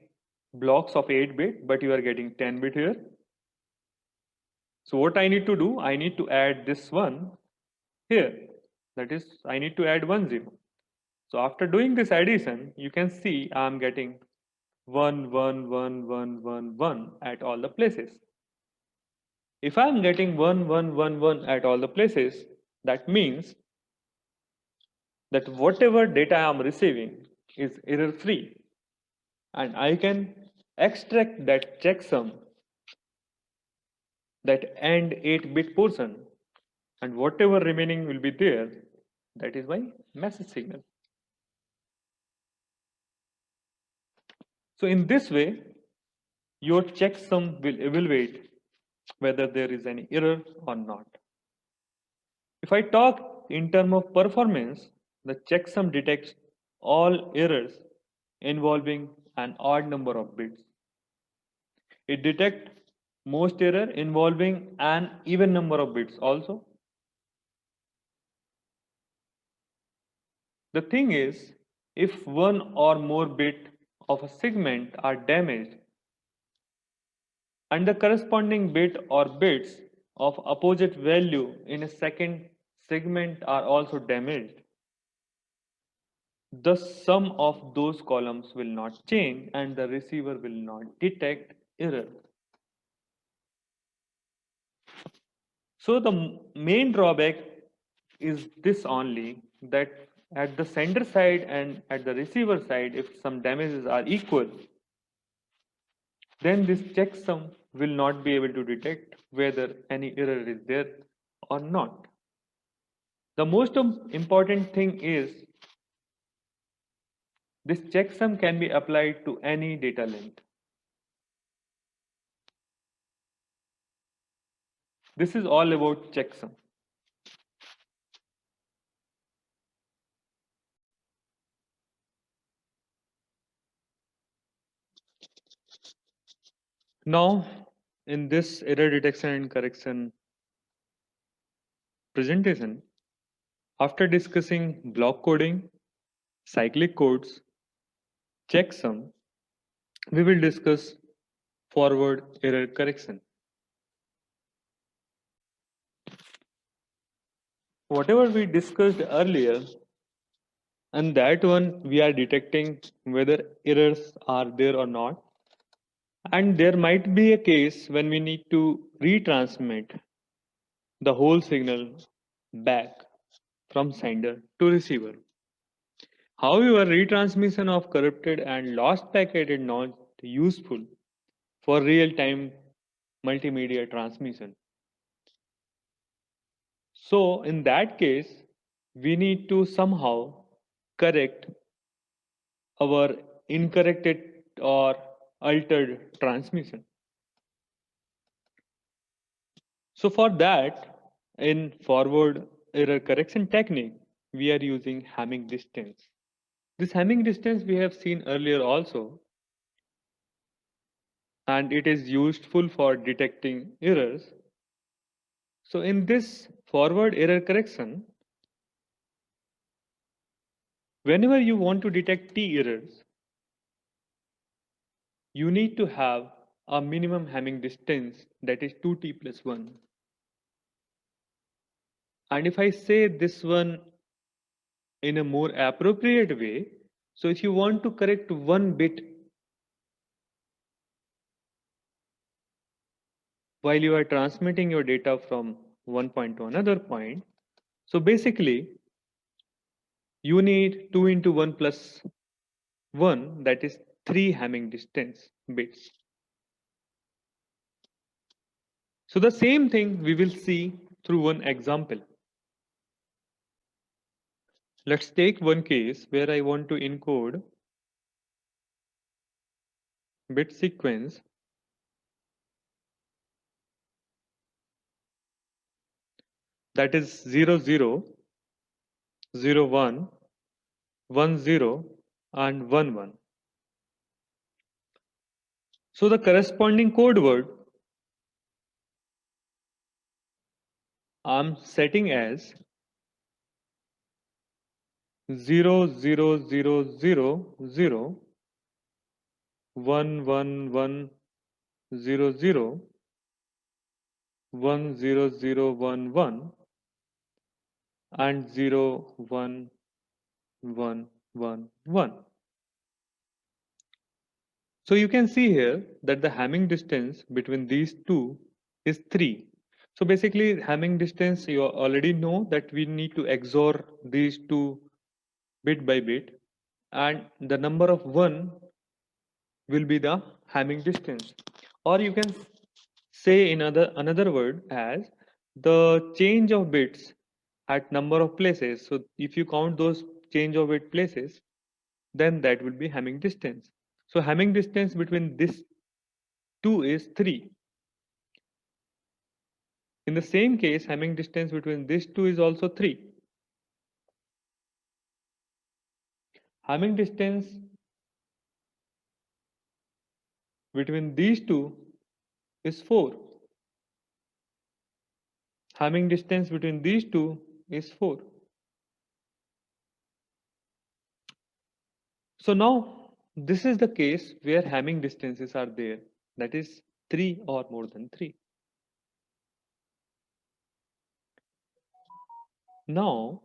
blocks of 8 bit, but you are getting 10 bit here. So what I need to do, I need to add this one here. That is, I need to add 1, 0. So after doing this addition, you can see I am getting 1, 1, 1, 1, 1, 1 at all the places. If I am getting 1, 1, 1, 1 at all the places, that means that whatever data I am receiving is error free, and I can extract that checksum, that end 8 bit portion, and whatever remaining will be there, that is my message signal. So in this way, your checksum will evaluate whether there is any error or not. If I talk in terms of performance, the checksum detects all errors involving an odd number of bits. It detects most error involving an even number of bits also. The thing is, if one or more bit of a segment are damaged and the corresponding bit or bits of opposite value in a second segment are also damaged, the sum of those columns will not change and the receiver will not detect error. So the main drawback is this only, that at the sender side and at the receiver side, if some damages are equal, then this checksum will not be able to detect whether any error is there or not. The most important thing is this checksum can be applied to any data length. This is all about checksum. Now, in this error detection and correction presentation, after discussing block coding, cyclic codes, checksum, we will discuss forward error correction. Whatever we discussed earlier, and that one we are detecting whether errors are there or not. And there might be a case when we need to retransmit the whole signal back from sender to receiver. However, retransmission of corrupted and lost packet is not useful for real-time multimedia transmission. So in that case, we need to somehow correct our incorrected or altered transmission. So for that, in forward error correction technique, we are using Hamming distance. This Hamming distance we have seen earlier also, and it is useful for detecting errors. So in this forward error correction, whenever you want to detect T errors, you need to have a minimum Hamming distance, that is 2T plus 1. And if I say this one in a more appropriate way, so if you want to correct one bit while you are transmitting your data from one point to another point, so basically you need 2 into 1 plus 1, that is 3 Hamming distance bits. So the same thing we will see through one example. Let's take one case where I want to encode bit sequence that is 0 0, 0 1, 1 0 and 1 1. So the corresponding code word I'm setting as 0 0 0 0 0 1 1 1 0 0 1 0 0 1 1 and 0 1 1 1 1. So you can see here that the Hamming distance between these two is 3. So basically Hamming distance, you already know that we need to XOR these two bit by bit, and the number of 1 will be the Hamming distance. Or you can say in another word as the change of bits at number of places. So if you count those change of bit places, then that will be Hamming distance. So Hamming distance between this two is 3. In the same case, Hamming distance between these two is also 3. Hamming distance between these two is 4. Hamming distance between these two is 4. So now this is the case where Hamming distances are there, that is 3 or more than 3. Now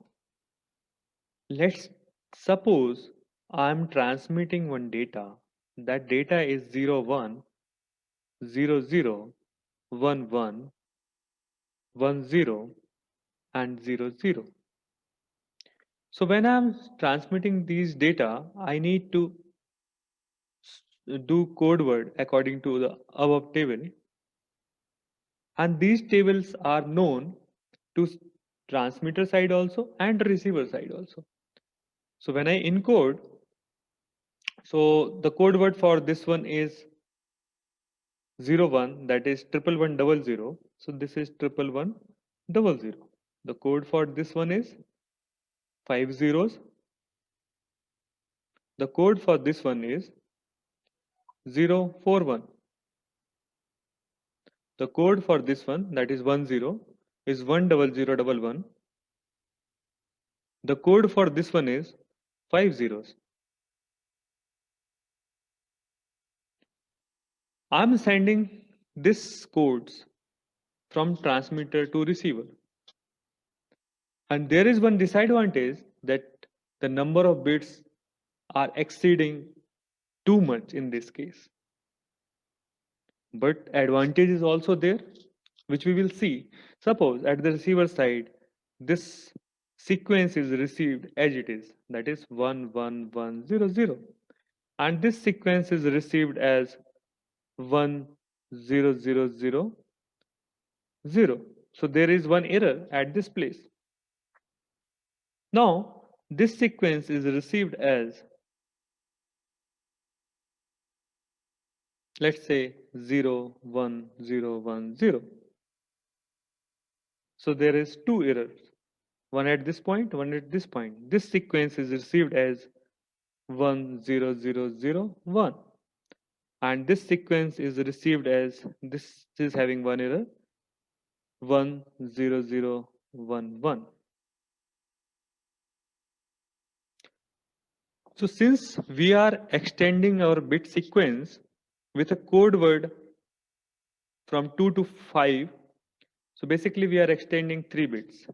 let's suppose I am transmitting one data. That data is 0 1, 0 0, 1 1, 1 0 and 0 0. So when I'm transmitting these data, I need to do code word according to the above table, and these tables are known to transmitter side also and receiver side also. So when I encode, so the code word for this one is 01, that is 11100. So this is 11100. The code for this one is 5 zeros. The code for this one is 041. The code for this one, that is 10, is 10011. The code for this one is 5 zeros. I'm sending this codes from transmitter to receiver. And there is one disadvantage, that the number of bits are exceeding too much in this case. But advantage is also there, which we will see. Suppose at the receiver side, this sequence is received as it is, that is 11100, and this sequence is received as 10000. So there is one error at this place. Now this sequence is received as Let's say 0, 1, 0, 1, 0. So there is two errors, one at this point, one at this point. This sequence is received as 1, 0, 0, 0, 1. And this sequence is received as this is having one error, 1, 0, 0, 1, 1. So since we are extending our bit sequence with a code word from 2 to 5, so basically we are extending 3 bits.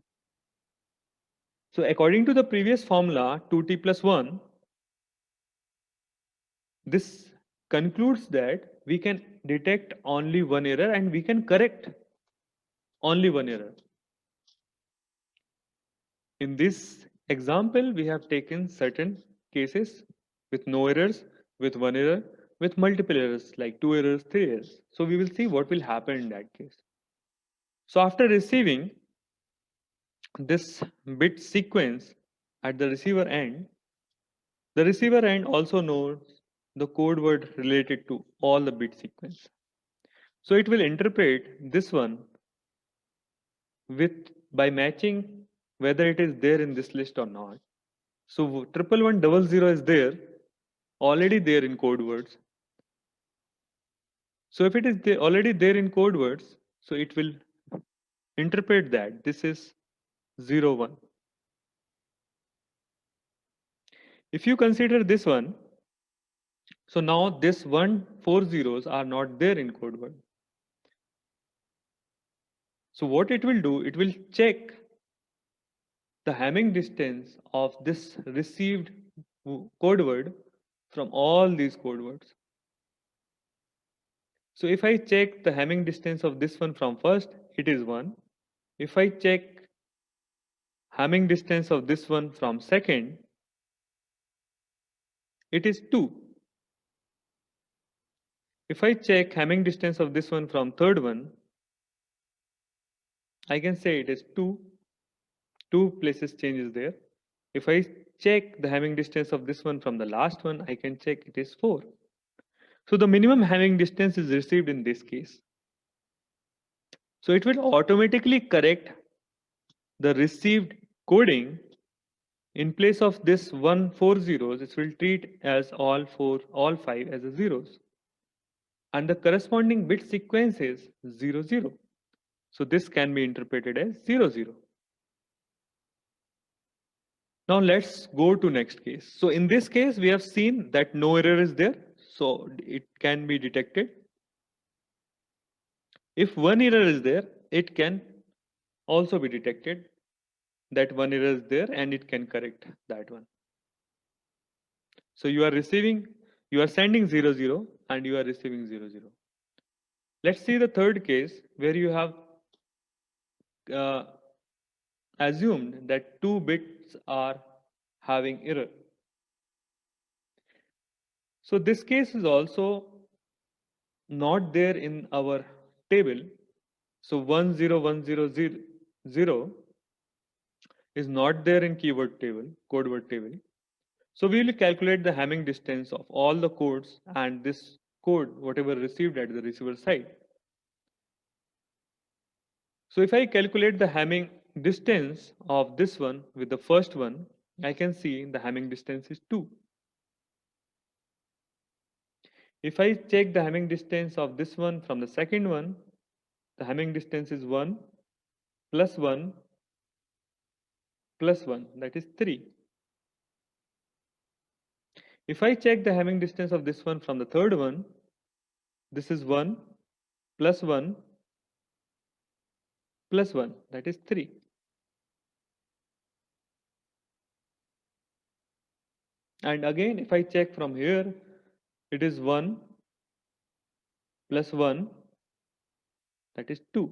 So according to the previous formula 2t plus 1, this concludes that we can detect only one error and we can correct only one error. In this example, we have taken certain cases with no errors, with one error, with multiple errors like 2 errors, 3 errors. So we will see what will happen in that case. So after receiving this bit sequence at the receiver end also knows the code word related to all the bit sequence. So it will interpret this one with by matching whether it is there in this list or not. So 11100 is there, already there in code words. So if it is there, already there in code words, so it will interpret that this is 01. If you consider this one, so now this 140s are not there in code word. So what it will do, it will check the Hamming distance of this received code word from all these code words. So if I check the Hamming distance of this one from first, it is 1. If I check Hamming distance of this one from second, it is 2. If I check Hamming distance of this one from third one, I can say it is 2. 2 places changes there. If I check the Hamming distance of this one from the last one, I can check it is 4. So the minimum Hamming distance is received in this case. So it will automatically correct the received coding. In place of this 140s, it will treat as all 5 as a zeros. And the corresponding bit sequence is 0, 0. So this can be interpreted as 0, 0. Now let's go to next case. So in this case, we have seen that no error is there. So it can be detected. If one error is there, it can also be detected that one error is there and it can correct that one. So you are sending 0, 0 and you are receiving 0, 0. Let's see the third case where you have uh, assumed that 2 bits are having error. So this case is also not there in our table. So 10100 is not there in code word table. So we will calculate the Hamming distance of all the codes and this code, whatever received at the receiver side. So if I calculate the Hamming distance of this one with the first one, I can see the Hamming distance is 2. If I check the Hamming distance of this one from the second one, the Hamming distance is 1 plus 1 plus 1, that is 3. If I check the Hamming distance of this one from the third one, this is 1 plus 1 plus 1, that is 3. And again, if I check from here, it is 1 plus 1, that is 2.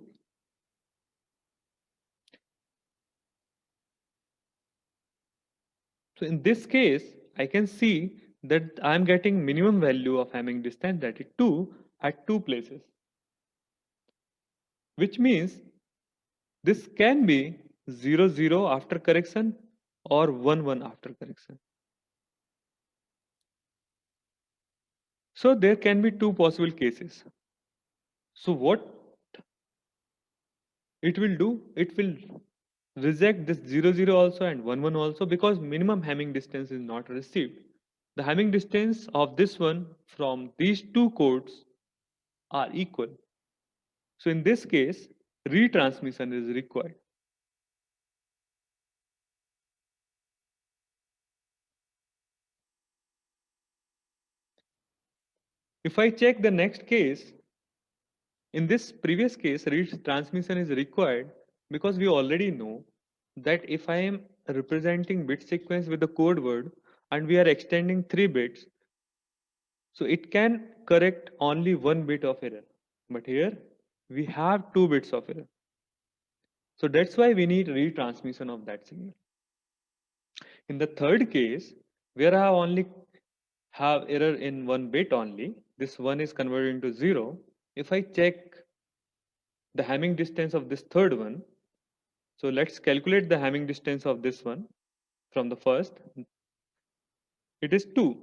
So in this case, I can see that I am getting minimum value of Hamming distance, that is 2, at 2 places. Which means this can be 0, 0 after correction or 1, 1 after correction. So there can be two possible cases. So what it will do, it will reject this 0 0 also and 1 1 also, because minimum Hamming distance is not received. The Hamming distance of this one from these two codes are equal. So in this case, retransmission is required. If I check the next case, in this previous case, retransmission is required because we already know that if I am representing bit sequence with the code word and we are extending 3 bits, so it can correct only 1 bit of error. But here we have 2 bits of error. So that's why we need retransmission of that signal. In the third case, where I only have error in 1 bit only, this 1 is converted into 0. If I check the Hamming distance of this third one, so let's calculate the Hamming distance of this one from the first. It is 2.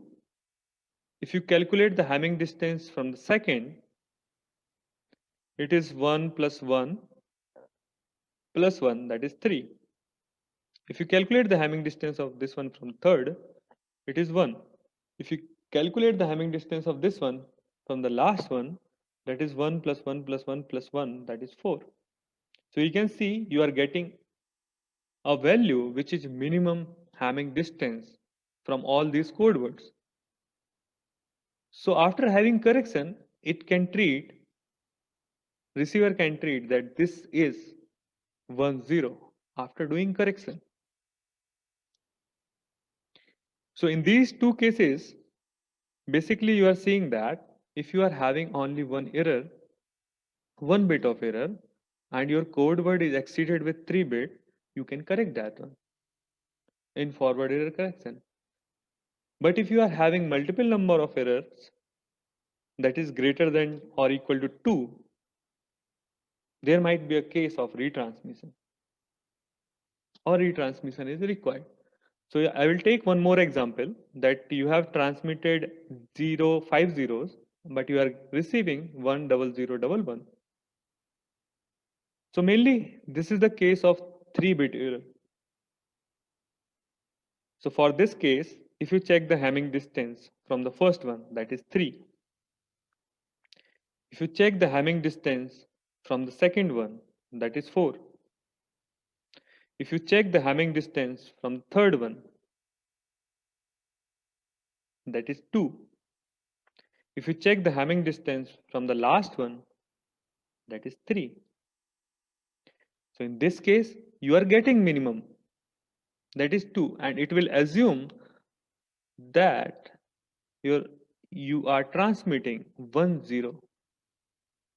If you calculate the Hamming distance from the second, it is 1 plus 1 plus 1, that is 3. If you calculate the Hamming distance of this one from third, it is 1. If you calculate the Hamming distance of this one from the last one, that is 1 plus 1 plus 1 plus 1, that is 4. So you can see you are getting a value which is minimum Hamming distance from all these code words. So after having correction, it can treat, receiver can treat that this is 1 0 after doing correction. So in these two cases, basically you are seeing that if you are having only one error, 1 bit of error, and your code word is exceeded with 3 bit, you can correct that one in forward error correction. But if you are having multiple number of errors that is greater than or equal to 2, there might be a case of retransmission, or retransmission is required. So I will take one more example that you have transmitted 5 zeros, but you are receiving 10011. So mainly this is the case of 3-bit error. So for this case, if you check the Hamming distance from the first one, that is 3. If you check the Hamming distance from the second one, that is 4. If you check the Hamming distance from the third one, that is 2. If you check the Hamming distance from the last one, that is 3. So in this case, you are getting minimum, that is 2, and it will assume that you are transmitting 1 0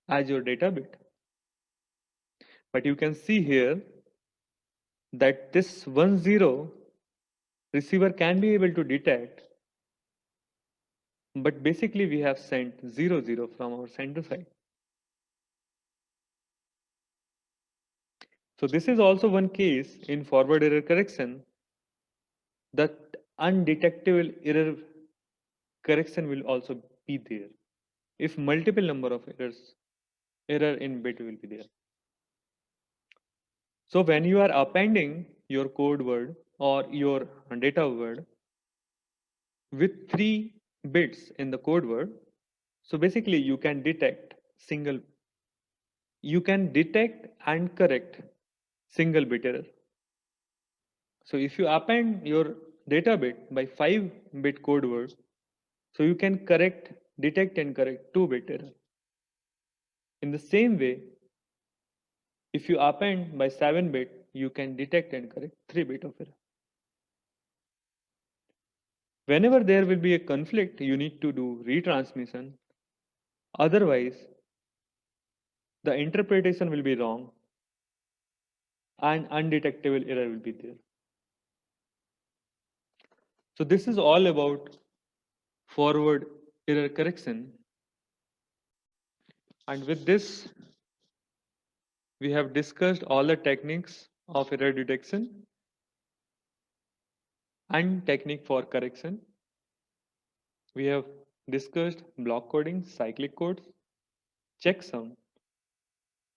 as your data bit. But you can see here that this 1 0 receiver can be able to detect, but basically we have sent 0 0 from our sender side. So this is also one case in forward error correction that undetectable error correction will also be there if multiple number of error in bit will be there. So when you are appending your code word or your data word with 3 bits in the code word, so basically you can detect and correct single bit error. So if you append your data bit by 5-bit code word, so you can detect and correct 2-bit error. In the same way, if you append by 7-bit, you can detect and correct 3-bit of error. Whenever there will be a conflict, you need to do retransmission. Otherwise, the interpretation will be wrong and undetectable error will be there. So this is all about forward error correction. And with this, we have discussed all the techniques of error detection and technique for correction. We have discussed block coding, cyclic codes, checksum,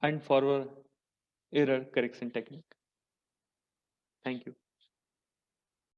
and forward error correction technique. Thank you.